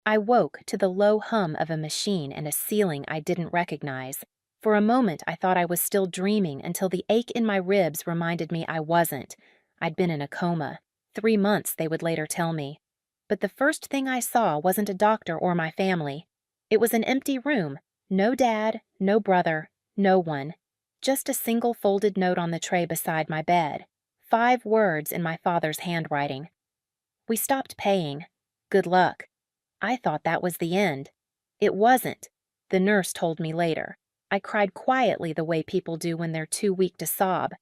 I woke to the low hum of a machine and a ceiling I didn't recognize. For a moment, I thought I was still dreaming until the ache in my ribs reminded me I wasn't. I'd been in a coma. 3 months, they would later tell me. But the first thing I saw wasn't a doctor or my family. It was an empty room. No dad, no brother, no one. Just a single folded note on the tray beside my bed. 5 words in my father's handwriting. We stopped paying. Good luck. I thought that was the end. It wasn't. The nurse told me later. I cried quietly the way people do when they're too weak to sob.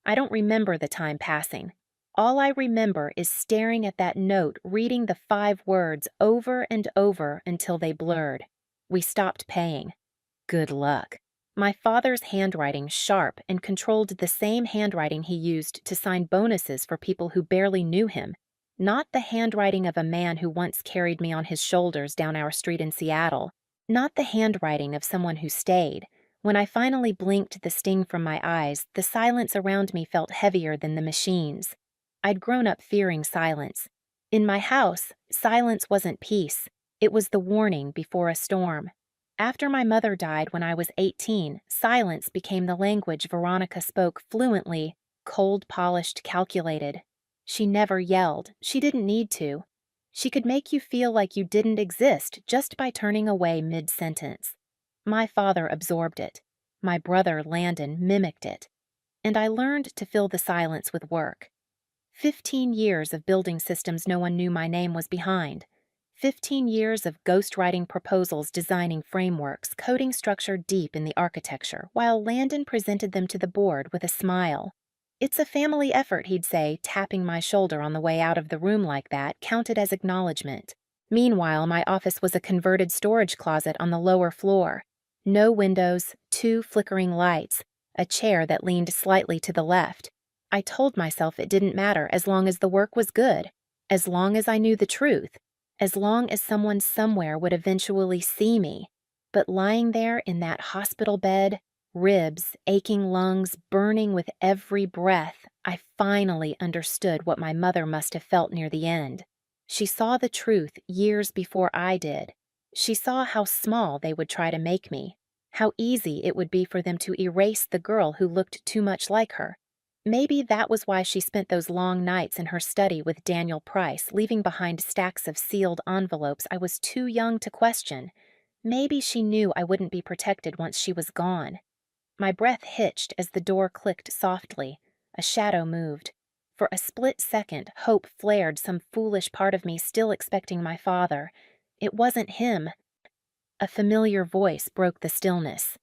I don't remember the time passing. All I remember is staring at that note, reading the 5 words over and over until they blurred. We stopped paying. Good luck. My father's handwriting, sharp and controlled the same handwriting he used to sign bonuses for people who barely knew him. Not the handwriting of a man who once carried me on his shoulders down our street in Seattle. Not the handwriting of someone who stayed. When I finally blinked the sting from my eyes, the silence around me felt heavier than the machines. I'd grown up fearing silence. In my house, silence wasn't peace. It was the warning before a storm. After my mother died when I was 18, silence became the language Veronica spoke fluently, cold, polished, calculated. She never yelled. She didn't need to. She could make you feel like you didn't exist just by turning away mid-sentence. My father absorbed it. My brother, Landon, mimicked it. And I learned to fill the silence with work. 15 years of building systems no one knew my name was behind. 15 years of ghostwriting proposals, designing frameworks, coding structure deep in the architecture, while Landon presented them to the board with a smile. It's a family effort, he'd say, tapping my shoulder on the way out of the room like that counted as acknowledgement. Meanwhile, my office was a converted storage closet on the lower floor. No windows, 2 flickering lights, a chair that leaned slightly to the left. I told myself it didn't matter as long as the work was good, as long as I knew the truth, as long as someone somewhere would eventually see me. But lying there in that hospital bed, ribs, aching lungs, burning with every breath, I finally understood what my mother must have felt near the end. She saw the truth years before I did. She saw how small they would try to make me, how easy it would be for them to erase the girl who looked too much like her. Maybe that was why she spent those long nights in her study with Daniel Price, leaving behind stacks of sealed envelopes I was too young to question. Maybe she knew I wouldn't be protected once she was gone. My breath hitched as the door clicked softly. A shadow moved. For a split second, hope flared, some foolish part of me still expecting my father. It wasn't him. A familiar voice broke the stillness.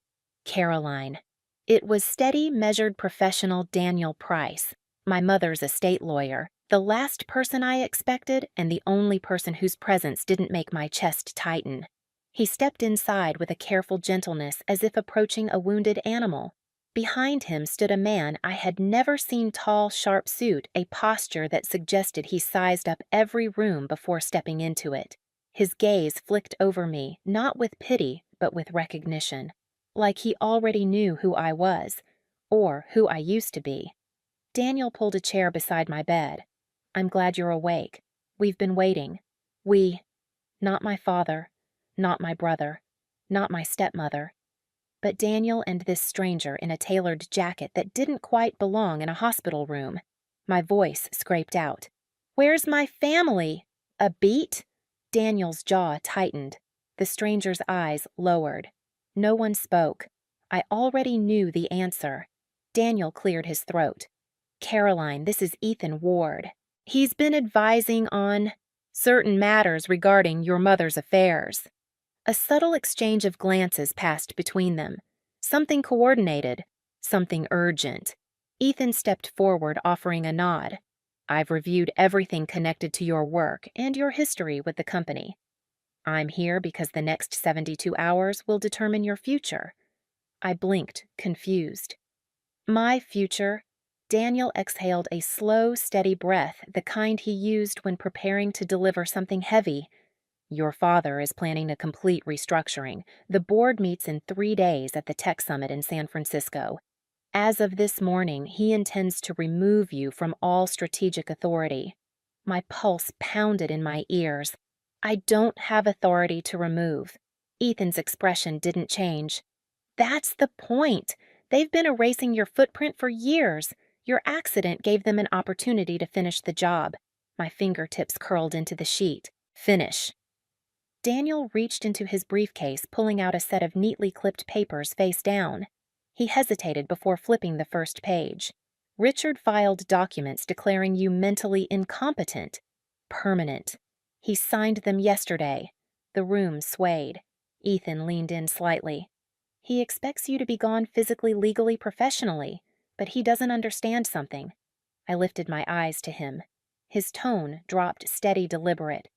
Caroline. It was steady, measured professional Daniel Price, my mother's estate lawyer, the last person I expected and the only person whose presence didn't make my chest tighten. He stepped inside with a careful gentleness as if approaching a wounded animal. Behind him stood a man I had never seen, tall, sharp suit, a posture that suggested he sized up every room before stepping into it. His gaze flicked over me, not with pity, but with recognition. Like he already knew who I was, or who I used to be. Daniel pulled a chair beside my bed. I'm glad you're awake. We've been waiting. Not my father, not my brother, not my stepmother, but Daniel and this stranger in a tailored jacket that didn't quite belong in a hospital room. My voice scraped out. Where's my family? A beat? Daniel's jaw tightened. The stranger's eyes lowered. No one spoke. I already knew the answer. Daniel cleared his throat. Caroline, this is Ethan Ward. He's been advising on certain matters regarding your mother's affairs. A subtle exchange of glances passed between them. Something coordinated, something urgent. Ethan stepped forward, offering a nod. I've reviewed everything connected to your work and your history with the company. I'm here because the next 72 hours will determine your future. I blinked, confused. My future? Daniel exhaled a slow, steady breath, the kind he used when preparing to deliver something heavy. Your father is planning a complete restructuring. The board meets in 3 days at the Tech Summit in San Francisco. As of this morning, he intends to remove you from all strategic authority. My pulse pounded in my ears. I don't have authority to remove. Ethan's expression didn't change. That's the point. They've been erasing your footprint for years. Your accident gave them an opportunity to finish the job. My fingertips curled into the sheet. Finish. Daniel reached into his briefcase, pulling out a set of neatly clipped papers face down. He hesitated before flipping the first page. Richard filed documents declaring you mentally incompetent. Permanent. He signed them yesterday. The room swayed. Ethan leaned in slightly. He expects you to be gone physically, legally, professionally, but he doesn't understand something. I lifted my eyes to him. His tone dropped steady, deliberate.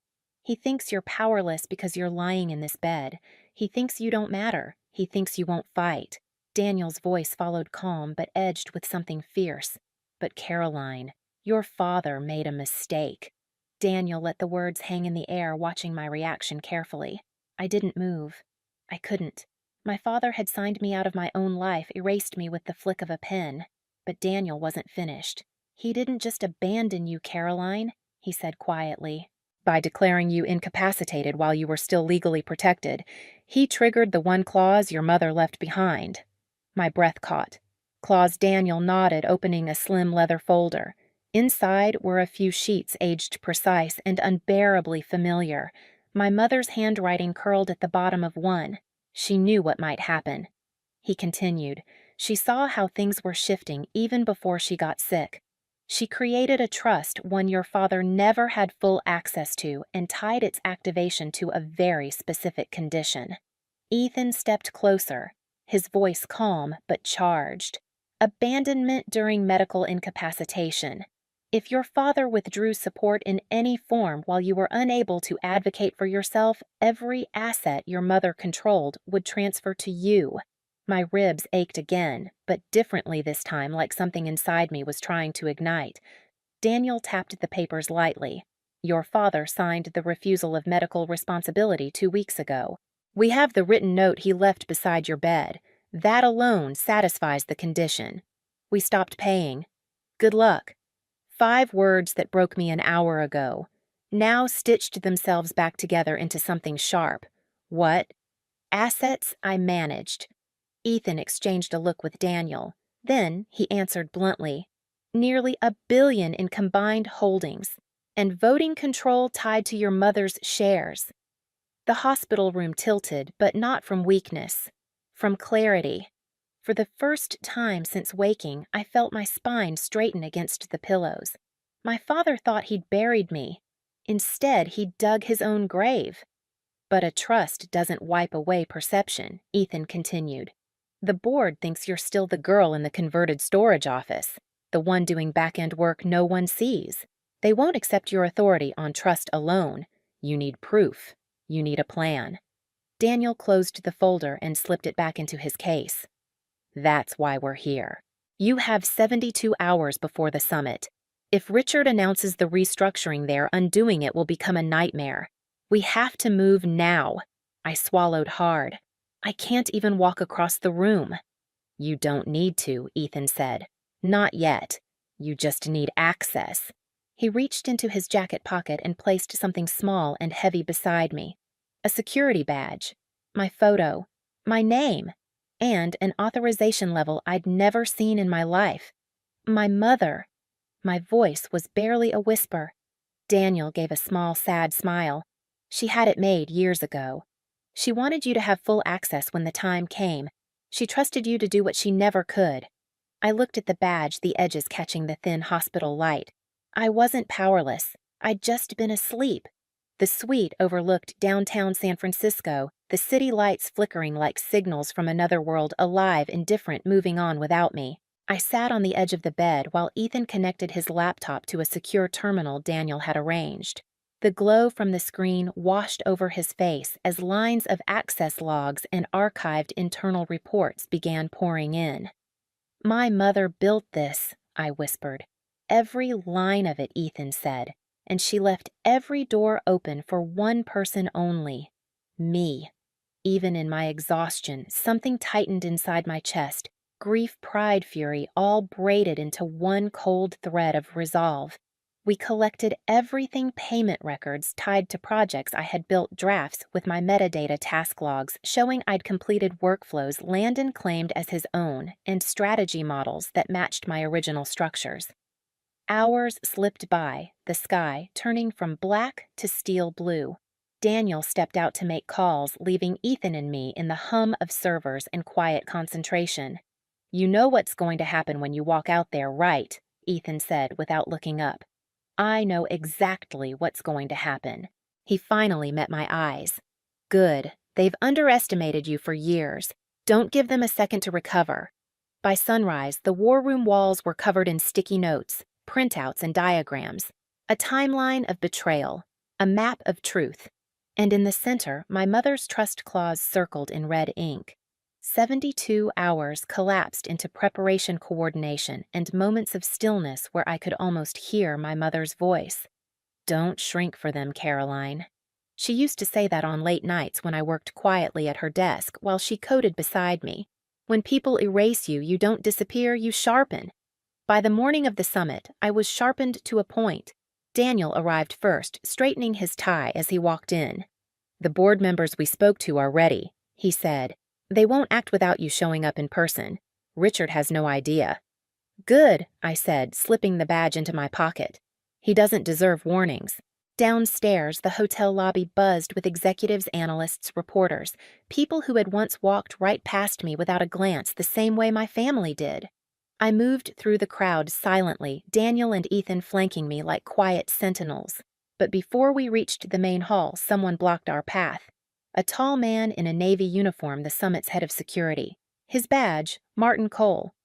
He thinks you're powerless because you're lying in this bed. He thinks you don't matter. He thinks you won't fight. Daniel's voice followed calm but edged with something fierce. But Caroline, your father made a mistake. Daniel let the words hang in the air, watching my reaction carefully. I didn't move. I couldn't. My father had signed me out of my own life, erased me with the flick of a pen. But Daniel wasn't finished. He didn't just abandon you, Caroline, he said quietly. By declaring you incapacitated while you were still legally protected, he triggered the one clause your mother left behind. My breath caught. Clause Daniel nodded, opening a slim leather folder. Inside were a few sheets aged precise and unbearably familiar. My mother's handwriting curled at the bottom of one. She knew what might happen. He continued. She saw how things were shifting even before she got sick. She created a trust, one your father never had full access to, and tied its activation to a very specific condition. Ethan stepped closer, his voice calm but charged. Abandonment during medical incapacitation. If your father withdrew support in any form while you were unable to advocate for yourself, every asset your mother controlled would transfer to you. My ribs ached again, but differently this time, like something inside me was trying to ignite. Daniel tapped the papers lightly. Your father signed the refusal of medical responsibility 2 weeks ago. We have the written note he left beside your bed. That alone satisfies the condition. We stopped paying. Good luck. 5 words that broke me an hour ago, now stitched themselves back together into something sharp. What? Assets I managed. Ethan exchanged a look with Daniel. Then he answered bluntly, nearly $1 billion in combined holdings, and voting control tied to your mother's shares. The hospital room tilted, but not from weakness, from clarity. For the first time since waking, I felt my spine straighten against the pillows. My father thought he'd buried me. Instead, he dug his own grave. But a trust doesn't wipe away perception, Ethan continued. The board thinks you're still the girl in the converted storage office, the one doing back-end work no one sees. They won't accept your authority on trust alone. You need proof. You need a plan. Daniel closed the folder and slipped it back into his case. That's why we're here. You have 72 hours before the summit. If Richard announces the restructuring there, undoing it will become a nightmare. We have to move now. I swallowed hard. I can't even walk across the room. You don't need to, Ethan said. Not yet. You just need access. He reached into his jacket pocket and placed something small and heavy beside me. A security badge, my photo, my name, and an authorization level I'd never seen in my life. My mother. My voice was barely a whisper. Daniel gave a small, sad smile. She had it made years ago. She wanted you to have full access when the time came. She trusted you to do what she never could. I looked at the badge, the edges catching the thin hospital light. I wasn't powerless. I'd just been asleep. The suite overlooked downtown San Francisco, the city lights flickering like signals from another world, alive, indifferent, moving on without me. I sat on the edge of the bed while Ethan connected his laptop to a secure terminal Daniel had arranged. The glow from the screen washed over his face as lines of access logs and archived internal reports began pouring in. My mother built this, I whispered. Every line of it, Ethan said, and she left every door open for one person only, me. Even in my exhaustion, something tightened inside my chest, grief, pride, fury, all braided into one cold thread of resolve. We collected everything payment records tied to projects I had built drafts with my metadata task logs showing I'd completed workflows Landon claimed as his own and strategy models that matched my original structures. Hours slipped by, the sky turning from black to steel blue. Daniel stepped out to make calls, leaving Ethan and me in the hum of servers and quiet concentration. "You know what's going to happen when you walk out there, right?" Ethan said without looking up. "I know exactly what's going to happen." He finally met my eyes. "Good. They've underestimated you for years. Don't give them a second to recover." By sunrise, the war room walls were covered in sticky notes, printouts, and diagrams. A timeline of betrayal, a map of truth. And in the center, my mother's trust clause circled in red ink. 72 hours collapsed into preparation coordination and moments of stillness where I could almost hear my mother's voice. "Don't shrink for them, Caroline." She used to say that on late nights when I worked quietly at her desk while she coded beside me. When people erase you, you don't disappear, you sharpen. By the morning of the summit, I was sharpened to a point. Daniel arrived first, straightening his tie as he walked in. "The board members we spoke to are ready," he said. "They won't act without you showing up in person. Richard has no idea." "Good," I said, slipping the badge into my pocket. "He doesn't deserve warnings." Downstairs, the hotel lobby buzzed with executives, analysts, reporters, people who had once walked right past me without a glance the same way my family did. I moved through the crowd silently, Daniel and Ethan flanking me like quiet sentinels. But before we reached the main hall, someone blocked our path. A tall man in a Navy uniform, the summit's head of security. His badge, Martin Cole.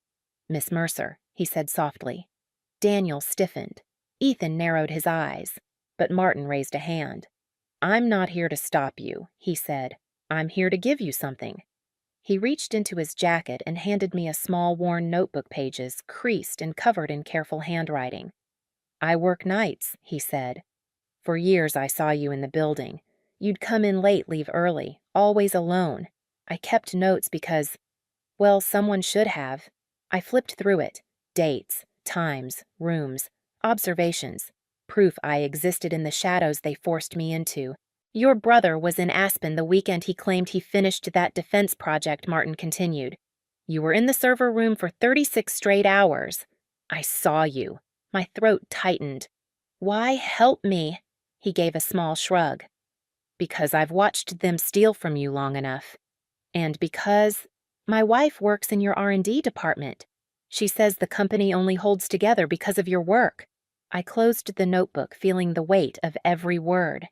"Miss Mercer," he said softly. Daniel stiffened. Ethan narrowed his eyes. But Martin raised a hand. "I'm not here to stop you," he said. "I'm here to give you something." He reached into his jacket and handed me a small worn notebook, pages creased and covered in careful handwriting. "I work nights," he said. "For years I saw you in the building. You'd come in late, leave early, always alone. I kept notes because, well, someone should have." I flipped through it. Dates, times, rooms, observations, proof I existed in the shadows they forced me into. "Your brother was in Aspen the weekend he claimed he finished that defense project," Martin continued. "You were in the server room for 36 straight hours. I saw you." My throat tightened. "Why help me?" He gave a small shrug. "Because I've watched them steal from you long enough. And because my wife works in your R&D department. She says the company only holds together because of your work." I closed the notebook, feeling the weight of every word.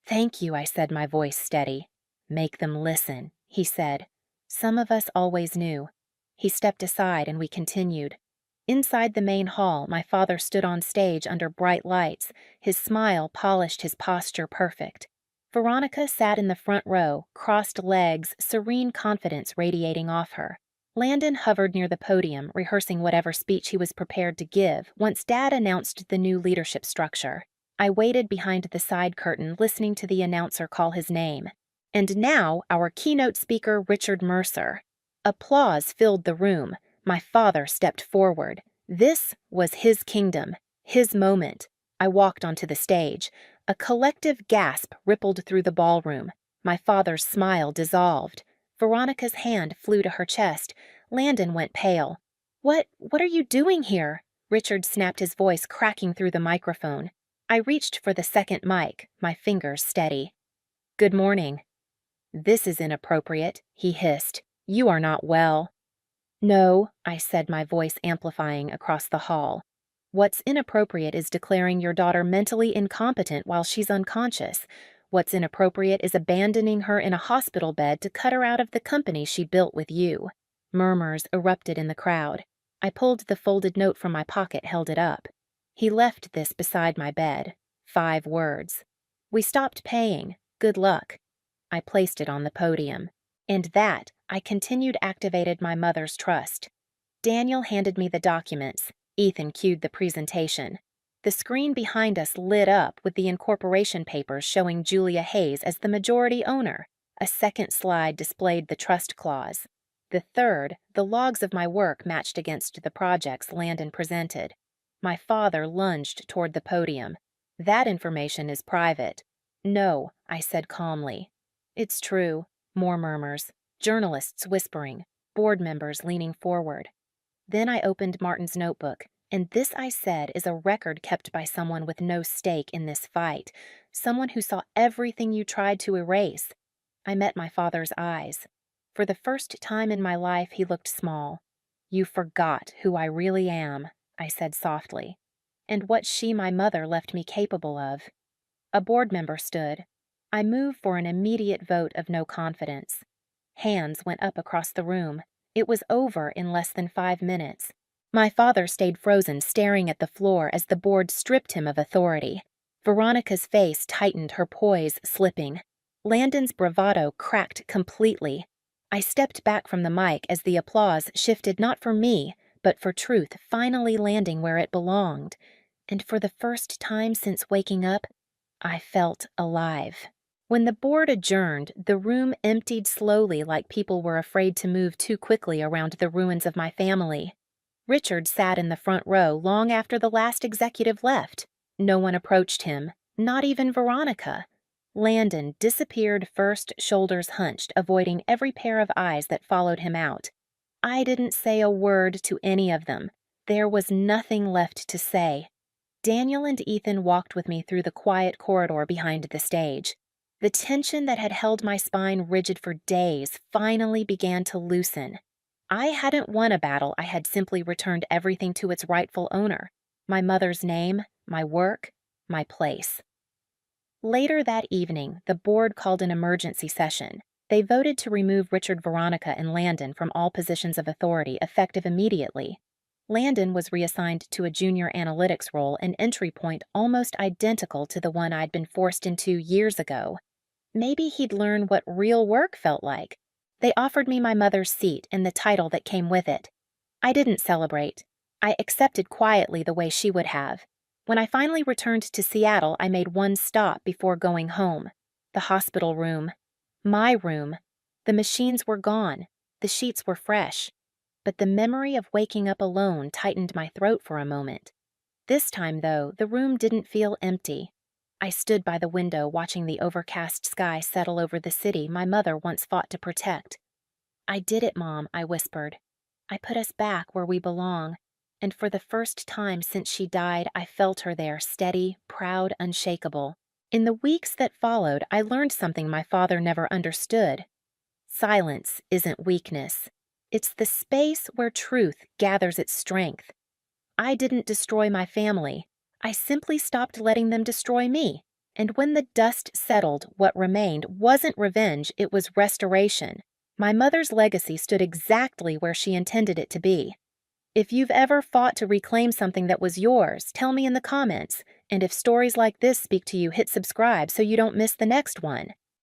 "Thank you," I said, my voice steady. "Make them listen," he said. "Some of us always knew." He stepped aside and we continued. Inside the main hall, my father stood on stage under bright lights. His smile polished his posture perfect. Veronica sat in the front row, crossed legs, serene confidence radiating off her. Landon hovered near the podium, rehearsing whatever speech he was prepared to give once Dad announced the new leadership structure. I waited behind the side curtain, listening to the announcer call his name. "And now, our keynote speaker, Richard Mercer." Applause filled the room. My father stepped forward. This was his kingdom, his moment. I walked onto the stage. A collective gasp rippled through the ballroom. My father's smile dissolved. Veronica's hand flew to her chest. Landon went pale. What are you doing here?" Richard snapped, his voice cracking through the microphone. I reached for the second mic, my fingers steady. "Good morning." "This is inappropriate," he hissed. "You are not well." "No," I said, my voice amplifying across the hall. "What's inappropriate is declaring your daughter mentally incompetent while she's unconscious. What's inappropriate is abandoning her in a hospital bed to cut her out of the company she built with you." Murmurs erupted in the crowd. I pulled the folded note from my pocket, held it up. He left this beside my bed. 5 words. "We stopped paying. Good luck." I placed it on the podium. And that, I continued, activated my mother's trust. Daniel handed me the documents. Ethan cued the presentation. The screen behind us lit up with the incorporation papers showing Julia Hayes as the majority owner. A second slide displayed the trust clause. The third, the logs of my work matched against the projects Landon presented. My father lunged toward the podium. That information is private. No, I said calmly. It's true. More murmurs. Journalists whispering. Board members leaning forward. Then I opened Martin's notebook, and this, I said, is a record kept by someone with no stake in this fight, someone who saw everything you tried to erase. I met my father's eyes. For the first time in my life, he looked small. You forgot who I really am, I said softly, and what she, my mother, left me capable of. A board member stood. I moved for an immediate vote of no confidence. Hands went up across the room. It was over in less than 5 minutes. My father stayed frozen, staring at the floor as the board stripped him of authority. Veronica's face tightened, her poise slipping. Landon's bravado cracked completely. I stepped back from the mic as the applause shifted not for me, but for truth finally landing where it belonged. And for the first time since waking up, I felt alive. When the board adjourned, the room emptied slowly like people were afraid to move too quickly around the ruins of my family. Richard sat in the front row long after the last executive left. No one approached him, not even Veronica. Landon disappeared first, shoulders hunched, avoiding every pair of eyes that followed him out. I didn't say a word to any of them. There was nothing left to say. Daniel and Ethan walked with me through the quiet corridor behind the stage. The tension that had held my spine rigid for days finally began to loosen. I hadn't won a battle, I had simply returned everything to its rightful owner. My mother's name, my work, my place. Later that evening, the board called an emergency session. They voted to remove Richard, Veronica, and Landon from all positions of authority, effective immediately. Landon was reassigned to a junior analytics role, an entry point almost identical to the one I'd been forced into years ago. Maybe he'd learn what real work felt like. They offered me my mother's seat and the title that came with it. I didn't celebrate. I accepted quietly the way she would have. When I finally returned to Seattle, I made one stop before going home. The hospital room. My room. The machines were gone. The sheets were fresh. But the memory of waking up alone tightened my throat for a moment. This time, though, the room didn't feel empty. I stood by the window watching the overcast sky settle over the city my mother once fought to protect. I did it, Mom, I whispered. I put us back where we belong, and for the first time since she died, I felt her there, steady, proud, unshakable. In the weeks that followed, I learned something my father never understood. Silence isn't weakness. It's the space where truth gathers its strength. I didn't destroy my family. I simply stopped letting them destroy me. And when the dust settled, what remained wasn't revenge, it was restoration. My mother's legacy stood exactly where she intended it to be. If you've ever fought to reclaim something that was yours, tell me in the comments. And if stories like this speak to you, hit subscribe so you don't miss the next one.